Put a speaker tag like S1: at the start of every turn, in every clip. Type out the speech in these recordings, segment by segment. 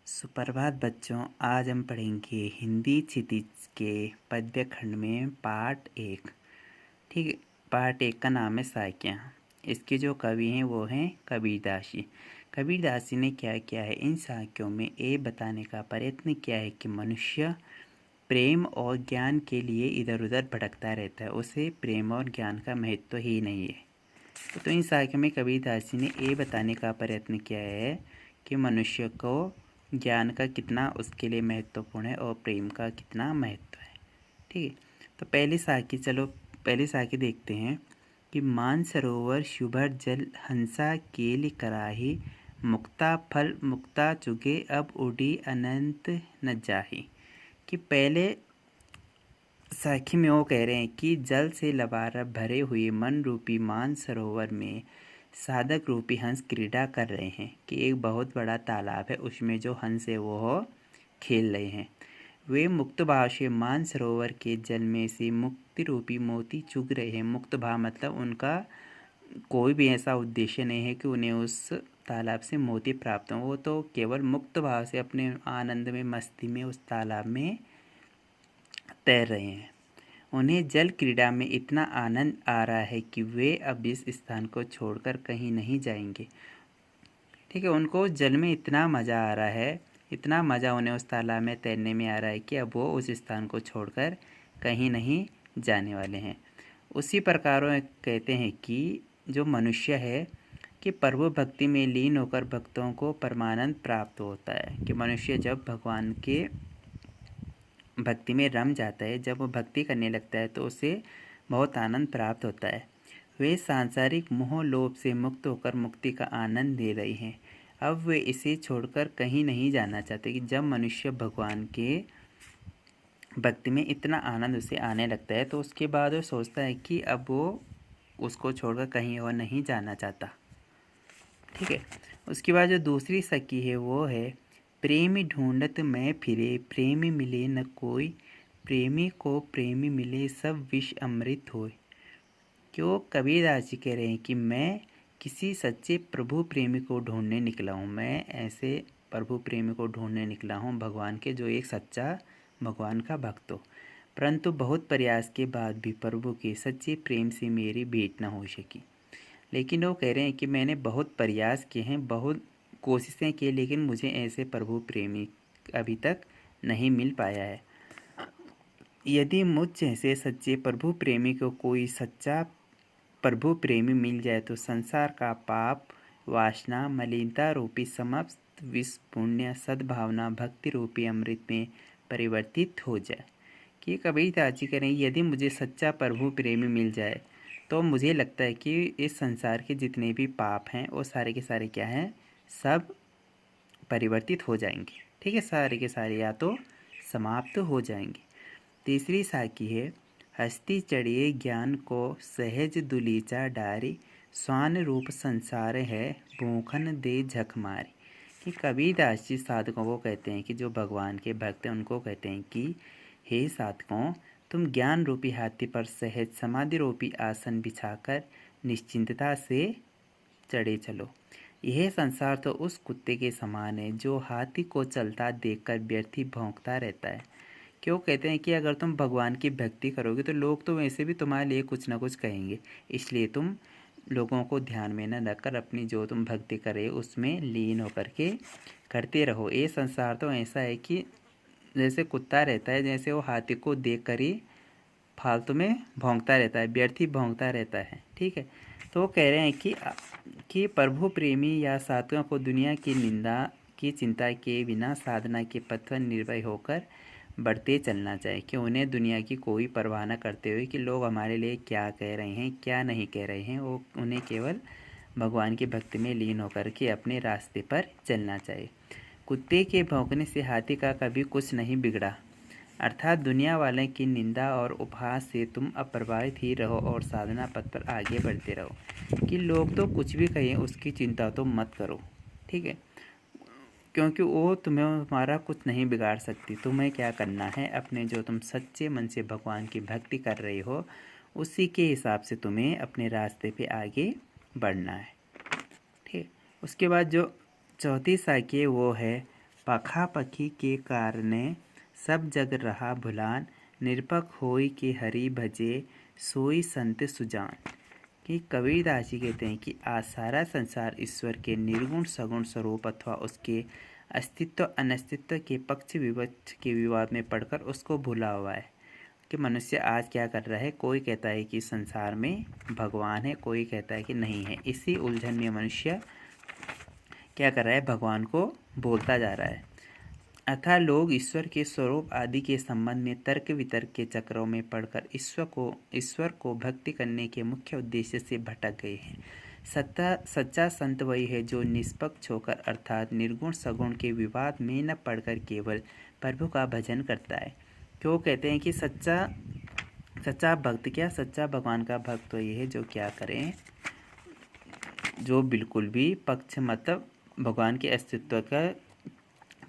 S1: सुप्रभात बच्चों। आज हम पढ़ेंगे हिंदी क्षितिज के पद्य खंड में पार्ट 1। ठीक है। पार्ट 1 का नाम है साक्यां। इसके जो कवि हैं वो हैं कबीरदास जी। कबीरदास जी ने क्या किया है, इन साक्यों में ये बताने का प्रयत्न किया है कि मनुष्य प्रेम और ज्ञान के लिए इधर उधर भटकता रहता है, उसे प्रेम और ज्ञान का महत्व ही नहीं है। तो इन साक्यों में कबीरदास जी ने ये बताने का प्रयत्न किया है कि मनुष्य को ज्ञान का कितना उसके लिए महत्वपूर्ण है और प्रेम का कितना महत्व है। ठीक है। तो पहली साखी देखते हैं कि मान सरोवर शुभर जल हंसा केली कराही मुक्ता फल मुक्ता चुगे अब उड़ी अनंत न जाही। कि पहले साखी में वो कह रहे हैं कि जल से लबारब भरे हुए मन रूपी मान सरोवर में साधक रूपी हंस क्रीड़ा कर रहे हैं कि एक बहुत बड़ा तालाब है, उसमें जो हंस है वो खेल रहे हैं। वे मुक्त भाव से मान सरोवर के जल में से मुक्ति रूपी मोती चुग रहे हैं। मुक्त भाव मतलब उनका कोई भी ऐसा उद्देश्य नहीं है कि उन्हें उस तालाब से मोती प्राप्त हो, वो तो केवल मुक्त भाव से अपने आनंद में मस्ती में उस तालाब में तैर रहे हैं। उन्हें जल क्रीड़ा में इतना आनंद आ रहा है कि वे अब इस स्थान को छोड़कर कहीं नहीं जाएंगे। ठीक है। उनको जल में इतना मज़ा आ रहा है, इतना मज़ा उन्हें उस तालाब में तैरने में आ रहा है कि अब वो उस स्थान को छोड़कर कहीं नहीं जाने वाले हैं। उसी प्रकार वो कहते हैं कि जो मनुष्य है कि प्रभु भक्ति में लीन होकर भक्तों को परमानंद प्राप्त होता है। कि मनुष्य जब भगवान के भक्ति में रम जाता है, जब वो भक्ति करने लगता है तो उसे बहुत आनंद प्राप्त होता है। वे सांसारिक मोह लोभ से मुक्त होकर मुक्ति का आनंद ले रहे हैं। अब वे इसे छोड़कर कहीं नहीं जाना चाहते। कि जब मनुष्य भगवान के भक्ति में इतना आनंद उसे आने लगता है तो उसके बाद वो सोचता है कि अब वो उसको छोड़कर कहीं और नहीं जाना चाहता। ठीक है। उसके बाद जो दूसरी सखी है वो है प्रेमी ढूंढत मैं फिरे प्रेमी मिले न कोई प्रेमी को प्रेमी मिले सब विष अमृत होए। क्यों कबीरदास जी कह रहे हैं कि मैं किसी सच्चे प्रभु प्रेमी को ढूंढने निकला हूँ। मैं ऐसे प्रभु प्रेमी को ढूंढने निकला हूँ, भगवान के, जो एक सच्चा भगवान का भक्त हो। परंतु बहुत प्रयास के बाद भी प्रभु के सच्चे प्रेम से मेरी भेंट न हो सकी। लेकिन वो कह रहे हैं कि मैंने बहुत प्रयास किए हैं, बहुत कोशिशें की, लेकिन मुझे ऐसे प्रभु प्रेमी अभी तक नहीं मिल पाया है। यदि मुझ जैसे सच्चे प्रभु प्रेमी को कोई सच्चा प्रभु प्रेमी मिल जाए तो संसार का पाप वासना मलिनता रूपी समस्त विष पुण्य सद्भावना भक्ति रूपी अमृत में परिवर्तित हो जाए। कि कबीरदास जी कह रहे हैं यदि मुझे सच्चा प्रभु प्रेमी मिल जाए तो मुझे लगता है कि इस संसार के जितने भी पाप हैं वो सारे के सारे क्या हैं, सब परिवर्तित हो जाएंगे। ठीक है। सारे के सारे या तो समाप्त हो जाएंगे। तीसरी साखी है हस्ती चढ़िए ज्ञान को सहज दुलीचा डारी स्वान रूप संसार है भूखन दे झक मारी। कि कबीरदास जी साधकों को कहते हैं कि जो भगवान के भक्त हैं उनको कहते हैं कि हे साधकों, तुम ज्ञान रूपी हाथी पर सहज समाधि रूपी आसन बिछाकर निश्चिंतता से चढ़े चलो। यह संसार तो उस कुत्ते के समान है जो हाथी को चलता देखकर व्यर्थी भौंकता रहता है। क्यों कहते हैं कि अगर तुम भगवान की भक्ति करोगे तो लोग तो वैसे भी तुम्हारे लिए कुछ ना कुछ कहेंगे, इसलिए तुम लोगों को ध्यान में न रखकर अपनी जो तुम भक्ति करे उसमें लीन होकर के करते रहो। ये संसार तो ऐसा है कि जैसे कुत्ता रहता है, जैसे वो हाथी को देख कर ही फालतू में भौंकता रहता है, व्यर्थी भौंकता रहता है। ठीक है। तो वो कह रहे हैं कि प्रभु प्रेमी या साधकों को दुनिया की निंदा की चिंता के बिना साधना के पथ पर निर्भय होकर बढ़ते चलना चाहिए। कि उन्हें दुनिया की कोई परवाह न करते हुए कि लोग हमारे लिए क्या कह रहे हैं क्या नहीं कह रहे हैं, वो उन्हें केवल भगवान की भक्ति में लीन होकर के अपने रास्ते पर चलना चाहिए। कुत्ते के भौंकने से हाथी का कभी कुछ नहीं बिगड़ा। अर्थात दुनिया वाले की निंदा और उपहास से तुम अप्रभावित ही रहो और साधना पथ पर आगे बढ़ते रहो। कि लोग तो कुछ भी कहें उसकी चिंता तो मत करो। ठीक है। क्योंकि वो तुम्हें हमारा कुछ नहीं बिगाड़ सकती। तुम्हें क्या करना है, अपने जो तुम सच्चे मन से भगवान की भक्ति कर रहे हो उसी के हिसाब से तुम्हें अपने रास्ते पे आगे बढ़ना है। ठीक। उसके बाद जो चौथी साखी है वो है पखापखी के कारणे सब जग रहा भुलान, निरपक होई के हरि भजे सोई संत सुजान। कि कबीरदास जी कहते हैं कि आज सारा संसार ईश्वर के निर्गुण सगुण स्वरूप अथवा उसके अस्तित्व अनस्तित्व के पक्ष विपक्ष के विवाद में पड़कर उसको भूला हुआ है। कि मनुष्य आज क्या कर रहा है, कोई कहता है कि संसार में भगवान है, कोई कहता है कि नहीं है। इसी उलझन में मनुष्य क्या कर रहा है, भगवान को बोलता जा रहा है। अतः लोग ईश्वर के स्वरूप आदि के संबंध में तर्क वितर्क के चक्रों में पड़कर ईश्वर को भक्ति करने के मुख्य उद्देश्य से भटक गए हैं। सच्चा संत वही है जो निष्पक्ष होकर अर्थात निर्गुण सगुण के विवाद में न पड़कर केवल प्रभु का भजन करता है। क्यों कहते हैं कि सच्चा भक्त, क्या सच्चा भगवान का भक्त वही है जो क्या करें, जो बिल्कुल भी पक्ष मतलब भगवान के अस्तित्व का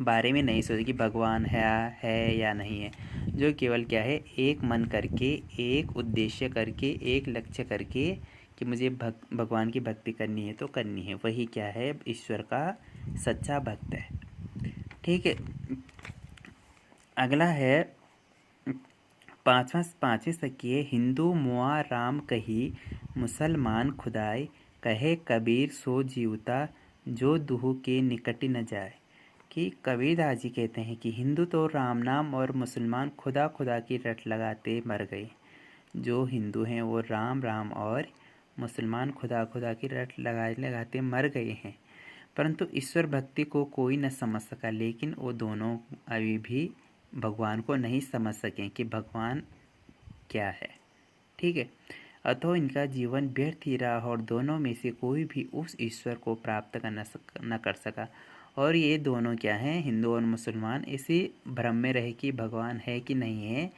S1: बारे में नहीं सोचे कि भगवान है या नहीं है, जो केवल क्या है, एक मन करके, एक उद्देश्य करके, एक लक्ष्य करके कि मुझे भगवान की भक्ति करनी है तो करनी है, वही क्या है, ईश्वर का सच्चा भक्त है। ठीक है, अगला है पाँचवीं सखी, हिंदू मुआ राम कही, मुसलमान खुदाई, कहे कबीर सो जीवता, जो दुहु के निकट न जाए। कि कबीरदास जी कहते हैं कि हिंदू तो राम नाम और मुसलमान खुदा खुदा की रट लगाते मर गए। जो हिंदू हैं वो राम राम और मुसलमान खुदा खुदा की रट लगाते मर गए हैं, परंतु ईश्वर भक्ति को कोई न समझ सका। लेकिन वो दोनों अभी भी भगवान को नहीं समझ सकें कि भगवान क्या है। ठीक है, अतः इनका जीवन व्यर्थ ही रहा और दोनों में से कोई भी उस ईश्वर को प्राप्त न कर सका। और ये दोनों क्या हैं, हिंदू और मुसलमान इसी भ्रम में रहे कि भगवान है कि नहीं है।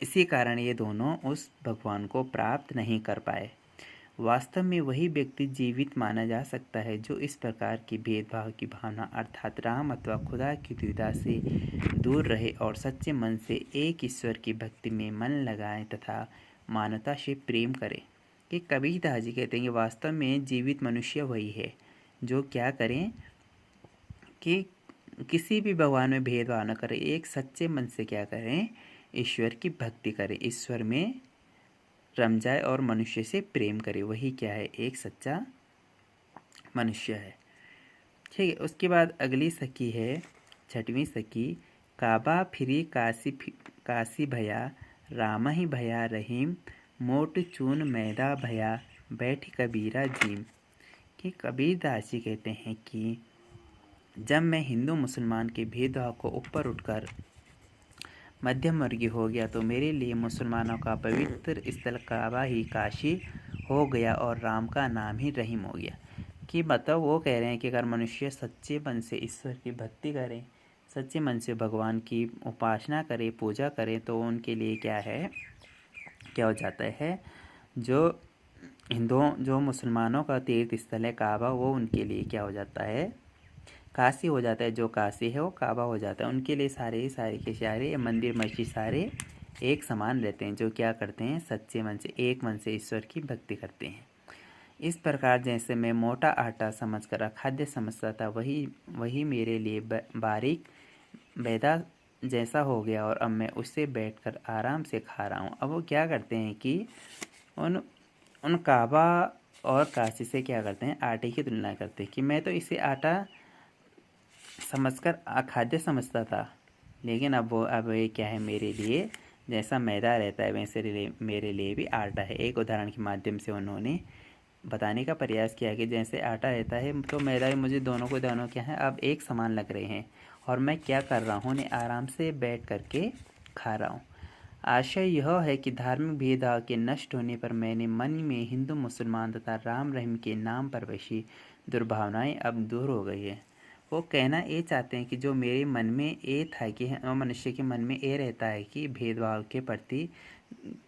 S1: इसी कारण ये दोनों उस भगवान को प्राप्त नहीं कर पाए। वास्तव में वही व्यक्ति जीवित माना जा सकता है जो इस प्रकार की भेदभाव की भावना अर्थात राम अथवा खुदा की दुविधा से दूर रहे और सच्चे मन से एक ईश्वर की भक्ति में मन लगाए तथा मानवता से प्रेम करे। कि कबीरदास जी कहते हैं कि वास्तव में जीवित मनुष्य वही है जो क्या करें कि किसी भी भगवान में भेदभाव न करें, एक सच्चे मन से क्या करें, ईश्वर की भक्ति करें, ईश्वर में रम जाए और मनुष्य से प्रेम करे, वही क्या है, एक सच्चा मनुष्य है। ठीक है, उसके बाद अगली सखी है छठवीं सखी, काबा फिरी काशी भया, राम ही भया रहीम, मोट चून मैदा भया, बैठ कबीरा जीम। कि कबीरदास जी कहते हैं कि जब मैं हिंदू मुसलमान के भेदभाव को ऊपर उठकर मध्यम वर्गीय हो गया तो मेरे लिए मुसलमानों का पवित्र स्थल काबा ही काशी हो गया और राम का नाम ही रहीम हो गया। कि मतलब वो कह रहे हैं कि अगर मनुष्य सच्चे मन से ईश्वर की भक्ति करें, सच्चे मन से भगवान की उपासना करे, पूजा करें, तो उनके लिए क्या है, क्या हो जाता है, जो मुसलमानों का तीर्थ स्थल है काबा, वो उनके लिए क्या हो जाता है, काशी हो जाता है। जो काशी है वो काबा हो जाता है। उनके लिए सारे के सारे मंदिर मस्जिद सारे एक समान रहते हैं, जो क्या करते हैं, सच्चे मन से एक मन से ईश्वर की भक्ति करते हैं। इस प्रकार जैसे मैं मोटा आटा समझकर अखाद्य समझता था, वही मेरे लिए बारीक मैदा जैसा हो गया और अब मैं उससे बैठकर आराम से खा रहा हूँ। अब वो क्या करते हैं कि उन काबा और काशी से क्या करते हैं, आटे की तुलना करते हैं कि मैं तो इसे आटा समझकर अखाद्य समझता था, लेकिन अब ये क्या है, मेरे लिए जैसा मैदा रहता है वैसे मेरे लिए भी आटा है। एक उदाहरण के माध्यम से उन्होंने बताने का प्रयास किया कि जैसे आटा रहता है तो मैदा भी, मुझे दोनों क्या है, अब एक समान लग रहे हैं और मैं क्या कर रहा हूँ, उन्हें आराम से बैठ करके खा रहा हूँ। आशय यह है कि धार्मिक भेदभाव के नष्ट होने पर मैंने मन में हिंदू मुसलमान तथा राम रहीम के नाम पर वैसी दुर्भावनाएं अब दूर हो गई है। वो कहना ये चाहते हैं कि जो मेरे मन में ये था कि मनुष्य के मन में ये रहता है कि भेदभाव के प्रति,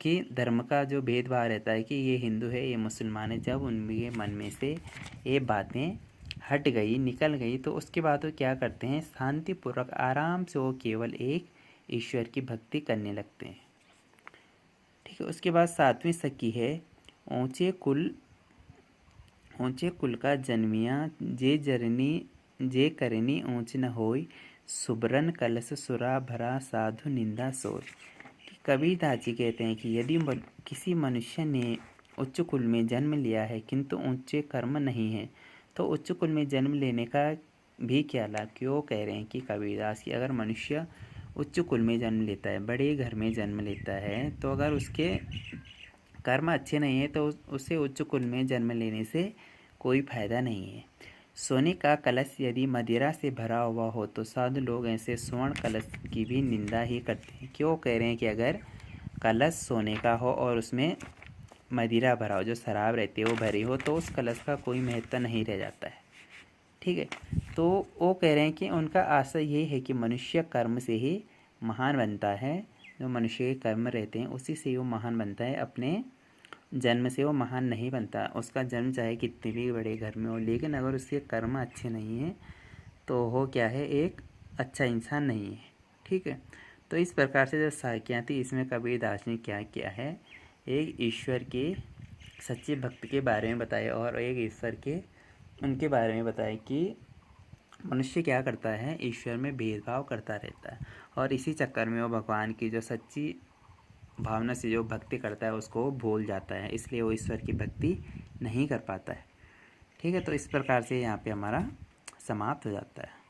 S1: कि धर्म का जो भेदभाव रहता है कि ये हिंदू है ये मुसलमान है, जब उनके मन में से ये बातें हट गई, निकल गई, तो उसके बाद वो क्या करते हैं, शांतिपूर्वक आराम से वो केवल एक ईश्वर की भक्ति करने लगते हैं। ठीक है, उसके बाद सातवीं सखी है, ऊंचे कुल का जन्मिया, जे जरनी जे करनी ऊंच न होय, सुबरन कलश सुरा भरा साधु निंदा सोय। कबीरदास जी कहते हैं कि यदि किसी मनुष्य ने उच्च कुल में जन्म लिया है किंतु ऊंचे कर्म नहीं है, तो उच्च कुल में जन्म लेने का भी क्या लाभ। क्यों कह रहे हैं कि कबीरदास की अगर मनुष्य उच्च कुल में जन्म लेता है, बड़े घर में जन्म लेता है, तो अगर उसके कर्म अच्छे नहीं है तो उसे उच्च कुल में जन्म लेने से कोई फायदा नहीं है। सोने का कलश यदि मदिरा से भरा हुआ हो तो साधु लोग ऐसे स्वर्ण कलश की भी निंदा ही करते हैं। क्यों कह रहे हैं कि अगर कलश सोने का हो और उसमें मदिरा भरा हो, जो शराब रहती है वो भरी हो, तो उस कलश का कोई महत्व नहीं रह जाता है। ठीक है, तो वो कह रहे हैं कि उनका आशय ये है कि मनुष्य कर्म से ही महान बनता है। जो मनुष्य के कर्म रहते हैं उसी से वो महान बनता है, अपने जन्म से वो महान नहीं बनता। उसका जन्म चाहे कितने भी बड़े घर में हो, लेकिन अगर उसके कर्म अच्छे नहीं हैं तो वो क्या है, एक अच्छा इंसान नहीं है। ठीक है, तो इस प्रकार से जो साखियाँ थी इसमें कबीरदास ने क्या किया है, एक ईश्वर के सच्चे भक्त के बारे में बताया और एक ईश्वर के उनके बारे में बताया कि मनुष्य क्या करता है, ईश्वर में भेदभाव करता रहता है और इसी चक्कर में वो भगवान की जो सच्ची भावना से जो भक्ति करता है उसको भूल जाता है, इसलिए वो ईश्वर की भक्ति नहीं कर पाता है। ठीक है, तो इस प्रकार से यहाँ पे हमारा समाप्त हो जाता है।